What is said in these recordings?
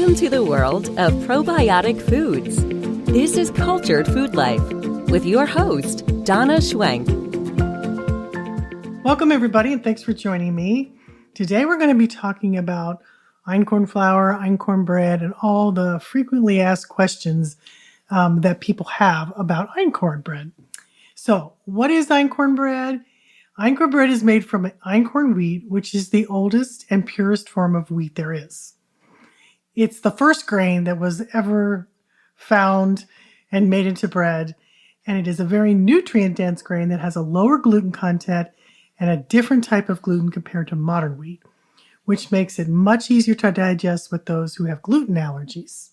Welcome to the world of probiotic foods. This is Cultured Food Life with your host, Donna Schwenk. Welcome, everybody, and thanks for joining me. Today, we're going to be talking about einkorn flour, einkorn bread, and all the frequently asked questions that people have about einkorn bread. So, what is einkorn bread? Einkorn bread is made from einkorn wheat, which is the oldest and purest form of wheat there is. It's the first grain that was ever found and made into bread, and it is a very nutrient-dense grain that has a lower gluten content and a different type of gluten compared to modern wheat, which makes it much easier to digest with those who have gluten allergies.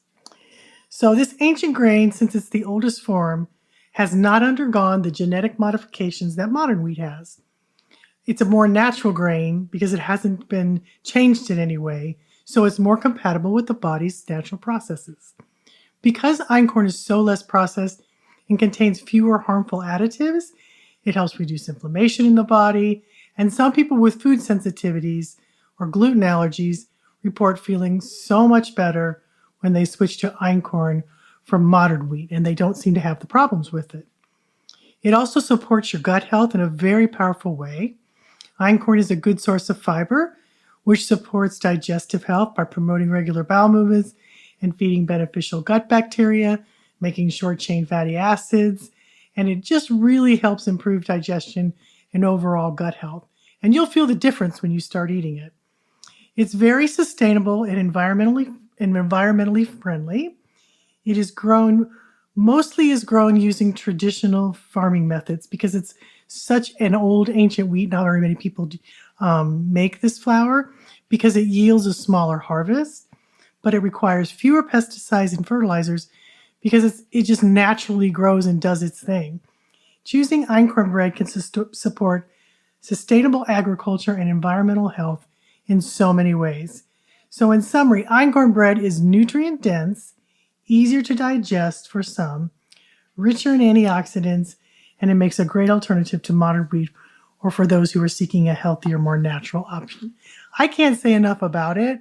So this ancient grain, since it's the oldest form, has not undergone the genetic modifications that modern wheat has. It's a more natural grain because it hasn't been changed in any way, so it's more compatible with the body's natural processes. Because einkorn is so less processed and contains fewer harmful additives, it helps reduce inflammation in the body, and some people with food sensitivities or gluten allergies report feeling so much better when they switch to einkorn from modern wheat, and they don't seem to have the problems with it. It also supports your gut health in a very powerful way. Einkorn is a good source of fiber, which supports digestive health by promoting regular bowel movements and feeding beneficial gut bacteria, making short-chain fatty acids, and it just really helps improve digestion and overall gut health. And you'll feel the difference when you start eating it. It's very sustainable and environmentally friendly. It is mostly grown using traditional farming methods because it's such an old ancient wheat. Not very many people make this flour because it yields a smaller harvest, but it requires fewer pesticides and fertilizers because it just naturally grows and does its thing. Choosing einkorn bread can support sustainable agriculture and environmental health in so many ways. So in summary, einkorn bread is nutrient dense, easier to digest for some, richer in antioxidants, and it makes a great alternative to modern wheat or for those who are seeking a healthier, more natural option. I can't say enough about it.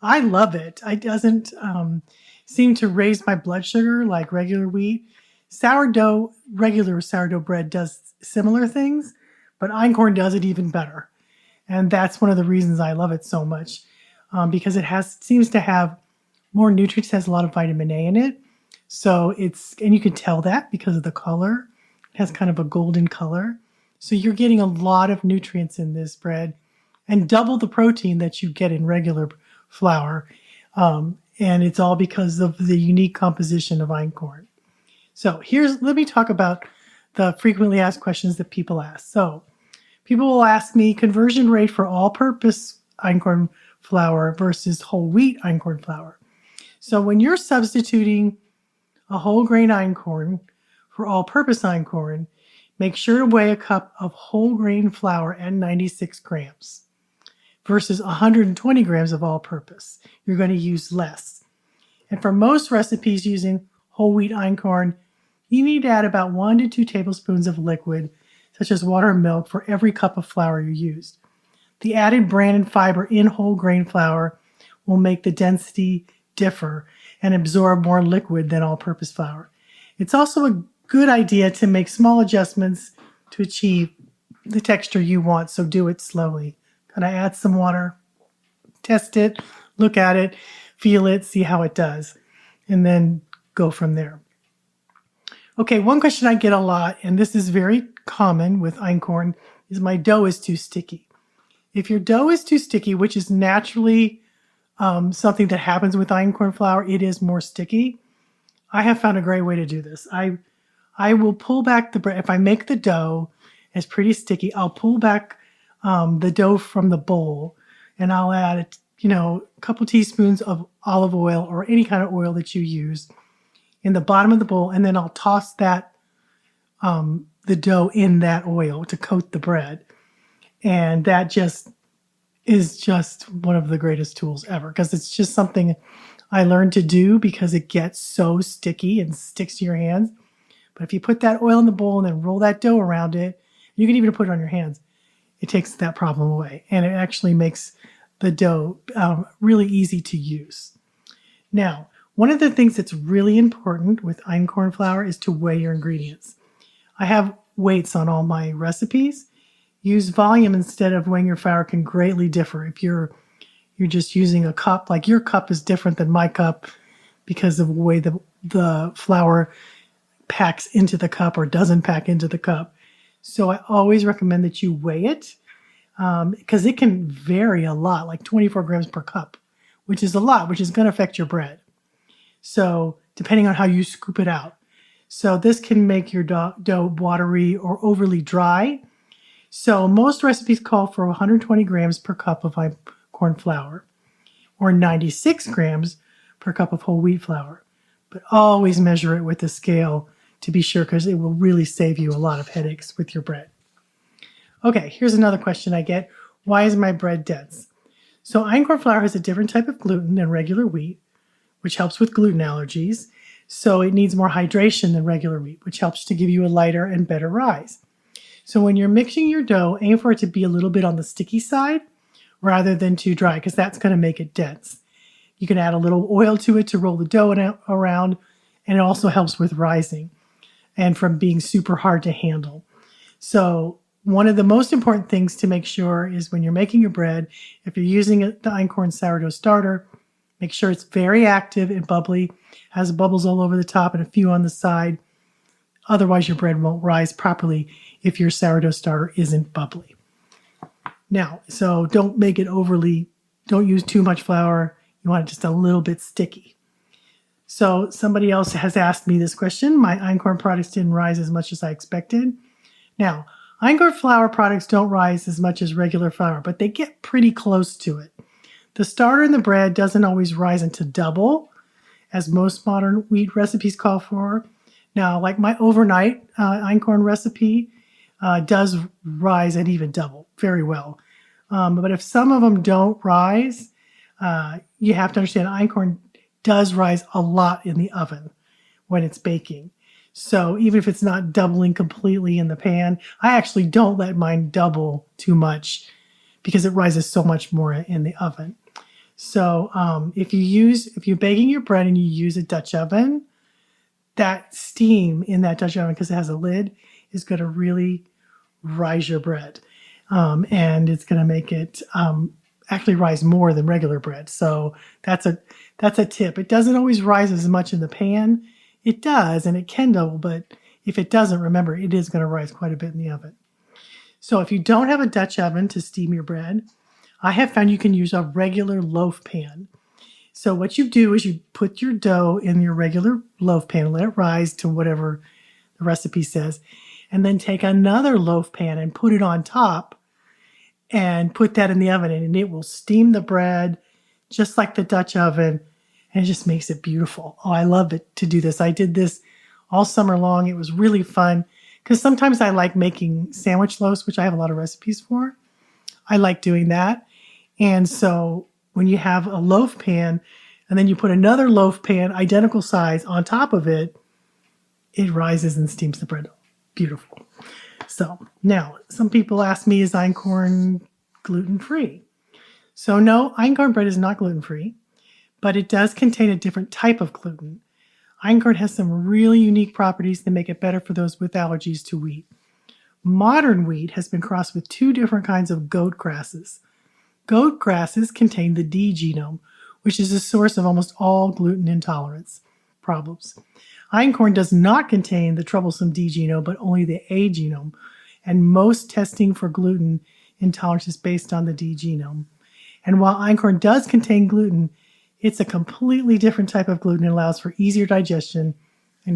I love it. It doesn't seem to raise my blood sugar like regular wheat. Regular sourdough bread does similar things, but einkorn does it even better. And that's one of the reasons I love it so much, because it seems to have more nutrients, has a lot of vitamin A in it. So and you can tell that because of the color. It has kind of a golden color. So you're getting a lot of nutrients in this bread and double the protein that you get in regular flour. And it's all because of the unique composition of einkorn. So let me talk about the frequently asked questions that people ask. So people will ask me conversion rate for all-purpose einkorn flour versus whole wheat einkorn flour. So when you're substituting a whole grain einkorn for all-purpose einkorn, make sure to weigh a cup of whole grain flour at 96 grams versus 120 grams of all-purpose. You're going to use less. And for most recipes using whole wheat einkorn, you need to add about 1 to 2 tablespoons of liquid, such as water and milk, for every cup of flour you used. The added bran and fiber in whole grain flour will make the density differ and absorb more liquid than all-purpose flour. It's also a good idea to make small adjustments to achieve the texture you want, so do it slowly. Kind of add some water, test it, look at it, feel it, see how it does, and then go from there. Okay, one question I get a lot, and this is very common with einkorn, is my dough is too sticky. If your dough is too sticky, which is naturally something that happens with einkorn flour, it is more sticky. I have found a great way to do this. I will pull back the bread. If I make the dough is pretty sticky, I'll pull back the dough from the bowl, and I'll add a couple teaspoons of olive oil or any kind of oil that you use in the bottom of the bowl, and then I'll toss that the dough in that oil to coat the bread. And that is just one of the greatest tools ever, because it's just something I learned to do because it gets so sticky and sticks to your hands. But if you put that oil in the bowl and then roll that dough around it, you can even put it on your hands, it takes that problem away. And it actually makes the dough really easy to use. Now, one of the things that's really important with einkorn flour is to weigh your ingredients. I have weights on all my recipes. Use volume instead of weighing your flour can greatly differ. If you're just using a cup, like your cup is different than my cup because of the way the flour packs into the cup or doesn't pack into the cup. So I always recommend that you weigh it because it can vary a lot, like 24 grams per cup, which is a lot, which is going to affect your bread. So depending on how you scoop it out. So this can make your dough watery or overly dry. So most recipes call for 120 grams per cup of corn flour or 96 grams per cup of whole wheat flour. But always measure it with a scale to be sure because it will really save you a lot of headaches with your bread. Okay, here's another question I get. Why is my bread dense? So einkorn flour has a different type of gluten than regular wheat, which helps with gluten allergies. So it needs more hydration than regular wheat, which helps to give you a lighter and better rise. So when you're mixing your dough, aim for it to be a little bit on the sticky side rather than too dry because that's going to make it dense. You can add a little oil to it to roll the dough around, and it also helps with rising and from being super hard to handle. So one of the most important things to make sure is when you're making your bread, if you're using the einkorn sourdough starter, make sure it's very active and bubbly, has bubbles all over the top and a few on the side. Otherwise, your bread won't rise properly if your sourdough starter isn't bubbly. Now, so don't use too much flour. You want it just a little bit sticky. So somebody else has asked me this question. My einkorn products didn't rise as much as I expected. Now, einkorn flour products don't rise as much as regular flour, but they get pretty close to it. The starter in the bread doesn't always rise into double, as most modern wheat recipes call for. Now, like my overnight einkorn recipe does rise at even double very well. But if some of them don't rise, you have to understand einkorn does rise a lot in the oven when it's baking. So even if it's not doubling completely in the pan, I actually don't let mine double too much because it rises so much more in the oven. So if you're baking your bread and you use a Dutch oven, that steam in that Dutch oven, because it has a lid, is going to really rise your bread. And it's going to make it actually rise more than regular bread. So that's a tip. It doesn't always rise as much in the pan. It does, and it can double, but if it doesn't, remember, it is going to rise quite a bit in the oven. So if you don't have a Dutch oven to steam your bread, I have found you can use a regular loaf pan. So what you do is you put your dough in your regular loaf pan, let it rise to whatever the recipe says, and then take another loaf pan and put it on top and put that in the oven, and it will steam the bread just like the Dutch oven, and it just makes it beautiful. Oh, I love it to do this. I did this all summer long. It was really fun because sometimes I like making sandwich loaves, which I have a lot of recipes for. I like doing that. And so when you have a loaf pan and then you put another loaf pan, identical size, on top of it, it rises and steams the bread. Beautiful. So now, some people ask me, is einkorn gluten-free? So no, einkorn bread is not gluten-free, but it does contain a different type of gluten. Einkorn has some really unique properties that make it better for those with allergies to wheat. Modern wheat has been crossed with two different kinds of goat grasses. Goat grasses contain the D genome, which is the source of almost all gluten intolerance problems. Einkorn does not contain the troublesome D genome, but only the A genome, and most testing for gluten intolerance is based on the D genome. And while einkorn does contain gluten, it's a completely different type of gluten and allows for easier digestion and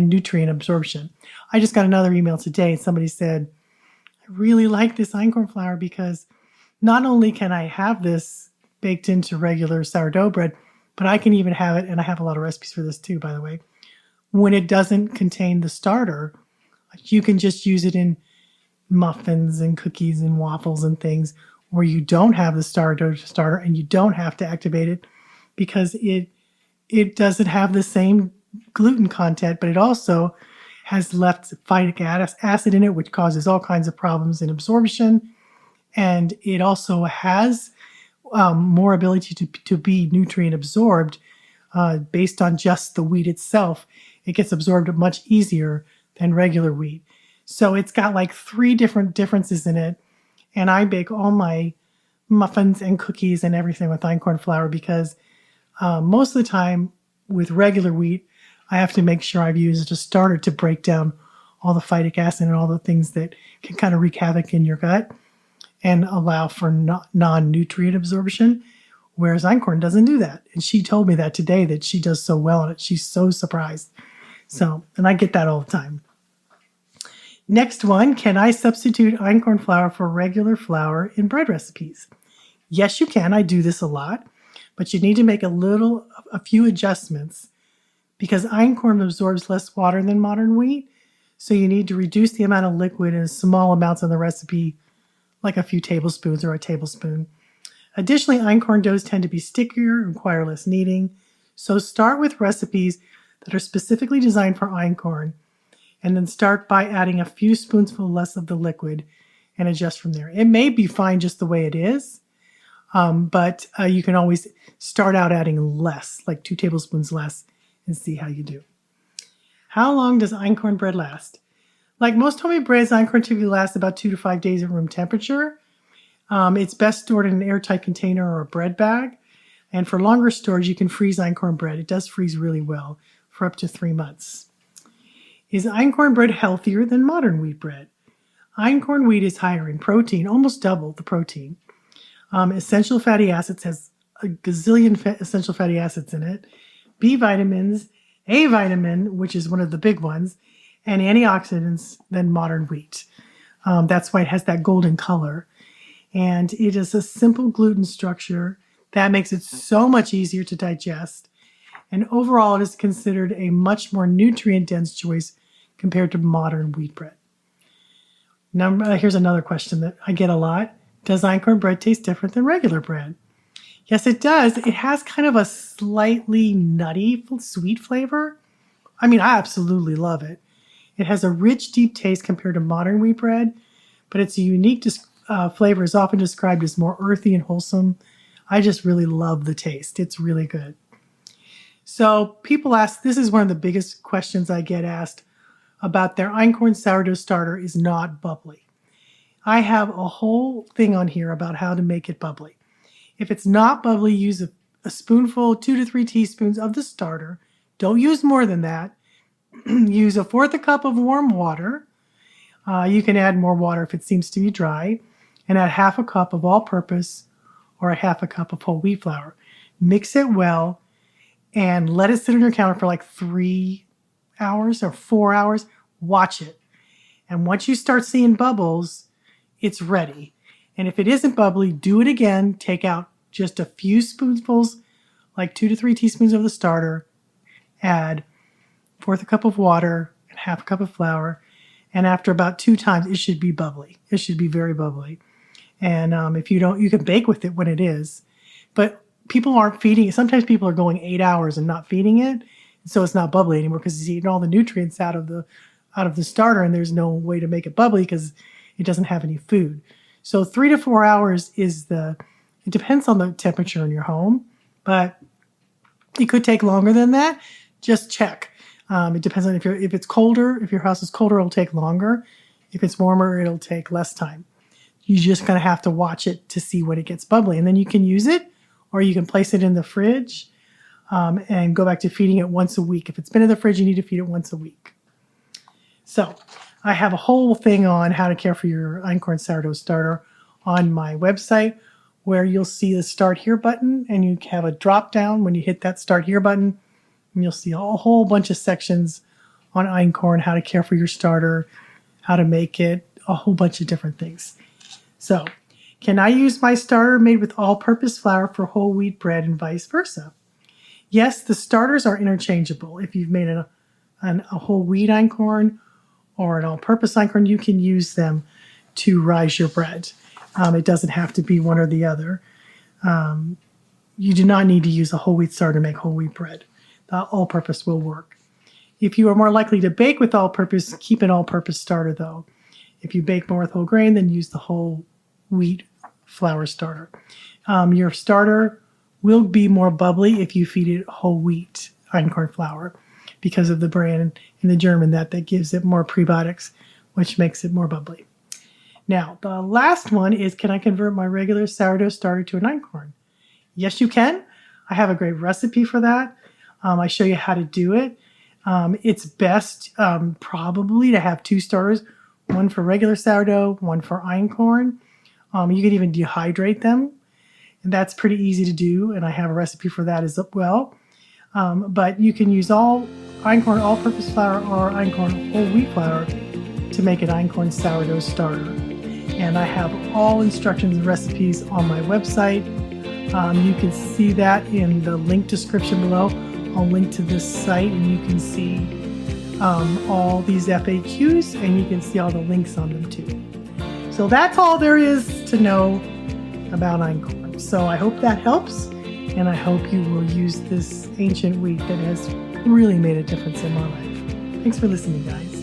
nutrient absorption. I just got another email today and somebody said, I really like this einkorn flour because not only can I have this baked into regular sourdough bread, but I can even have it, and I have a lot of recipes for this too, by the way, when it doesn't contain the starter. You can just use it in muffins and cookies and waffles and things where you don't have the sourdough starter and you don't have to activate it because it doesn't have the same gluten content, but it also has phytic acid in it, which causes all kinds of problems in absorption. And it also has more ability to be nutrient absorbed based on just the wheat itself, it gets absorbed much easier than regular wheat. So it's got like 3 different differences in it. And I bake all my muffins and cookies and everything with einkorn flour because most of the time with regular wheat, I have to make sure I've used a starter to break down all the phytic acid and all the things that can kind of wreak havoc in your gut and allow for non-nutrient absorption, whereas einkorn doesn't do that. And she told me that today, that she does so well on it. She's so surprised. So, and I get that all the time. Next one, can I substitute einkorn flour for regular flour in bread recipes? Yes, you can. I do this a lot, but you need to make a few adjustments because einkorn absorbs less water than modern wheat. So you need to reduce the amount of liquid in small amounts in the recipe, like a few tablespoons or a tablespoon. Additionally, einkorn doughs tend to be stickier and require less kneading. So start with recipes that are specifically designed for einkorn, and then start by adding a few spoonfuls less of the liquid and adjust from there. It may be fine just the way it is, but you can always start out adding less, like 2 tablespoons less, and see how you do. How long does einkorn bread last? Like most homemade breads, einkorn typically lasts about 2 to 5 days at room temperature. It's best stored in an airtight container or a bread bag. And for longer storage, you can freeze einkorn bread. It does freeze really well for up to 3 months. Is einkorn bread healthier than modern wheat bread? Einkorn wheat is higher in protein, almost double the protein. Essential fatty acids has a gazillion essential fatty acids in it. B vitamins, A vitamin, which is one of the big ones, and antioxidants than modern wheat. That's why it has that golden color. And it is a simple gluten structure that makes it so much easier to digest. And overall, it is considered a much more nutrient-dense choice compared to modern wheat bread. Here's another question that I get a lot. Does einkorn bread taste different than regular bread? Yes, it does. It has kind of a slightly nutty, sweet flavor. I mean, I absolutely love it. It has a rich, deep taste compared to modern wheat bread, but its unique flavor is often described as more earthy and wholesome. I just really love the taste. It's really good. So people ask, this is one of the biggest questions I get asked about their einkorn sourdough starter is not bubbly. I have a whole thing on here about how to make it bubbly. If it's not bubbly, use a spoonful, 2 to 3 teaspoons of the starter. Don't use more than that. Use 1/4 cup of warm water. You can add more water if it seems to be dry. And add 1/2 cup of all-purpose or 1/2 cup of whole wheat flour. Mix it well and let it sit on your counter for like 3 hours or 4 hours. Watch it. And once you start seeing bubbles, it's ready. And if it isn't bubbly, do it again. Take out just a few spoonfuls, like 2 to 3 teaspoons of the starter. Add 1/4 cup of water and 1/2 cup of flour. And after about 2 times, it should be bubbly. It should be very bubbly. And if you don't, you can bake with it when it is. But people aren't feeding it. Sometimes people are going 8 hours and not feeding it. So it's not bubbly anymore because it's eating all the nutrients out of the starter, and there's no way to make it bubbly because it doesn't have any food. So 3 to 4 hours it depends on the temperature in your home, but it could take longer than that. Just check. It depends on if it's colder. If your house is colder, it'll take longer. If it's warmer, it'll take less time. You just kind of have to watch it to see when it gets bubbly, and then you can use it, or you can place it in the fridge and go back to feeding it once a week. If it's been in the fridge, you need to feed it once a week. So I have a whole thing on how to care for your einkorn sourdough starter on my website, where you'll see the Start Here button, and you have a drop down when you hit that Start Here button, and you'll see a whole bunch of sections on einkorn, how to care for your starter, how to make it, a whole bunch of different things. So, can I use my starter made with all-purpose flour for whole wheat bread and vice versa? Yes, the starters are interchangeable. If you've made a whole wheat einkorn or an all-purpose einkorn, you can use them to rise your bread. It doesn't have to be one or the other. You do not need to use a whole wheat starter to make whole wheat bread. The all-purpose will work. If you are more likely to bake with all-purpose, keep an all-purpose starter though. If you bake more with whole grain, then use the whole wheat flour starter. Your starter will be more bubbly if you feed it whole wheat einkorn flour because of the bran in the German that gives it more prebiotics, which makes it more bubbly. Now, the last one is, can I convert my regular sourdough starter to an einkorn? Yes, you can. I have a great recipe for that. I show you how to do it. It's best probably to have 2 starters, one for regular sourdough, one for einkorn. You can even dehydrate them, and that's pretty easy to do, and I have a recipe for that as well. But you can use all einkorn all-purpose flour or einkorn whole wheat flour to make an einkorn sourdough starter. And I have all instructions and recipes on my website. You can see that in the link description below. I'll link to this site, and you can see all these FAQs, and you can see all the links on them too. So that's all there is to know about einkorn. So I hope that helps, and I hope you will use this ancient wheat that has really made a difference in my life. Thanks for listening, guys.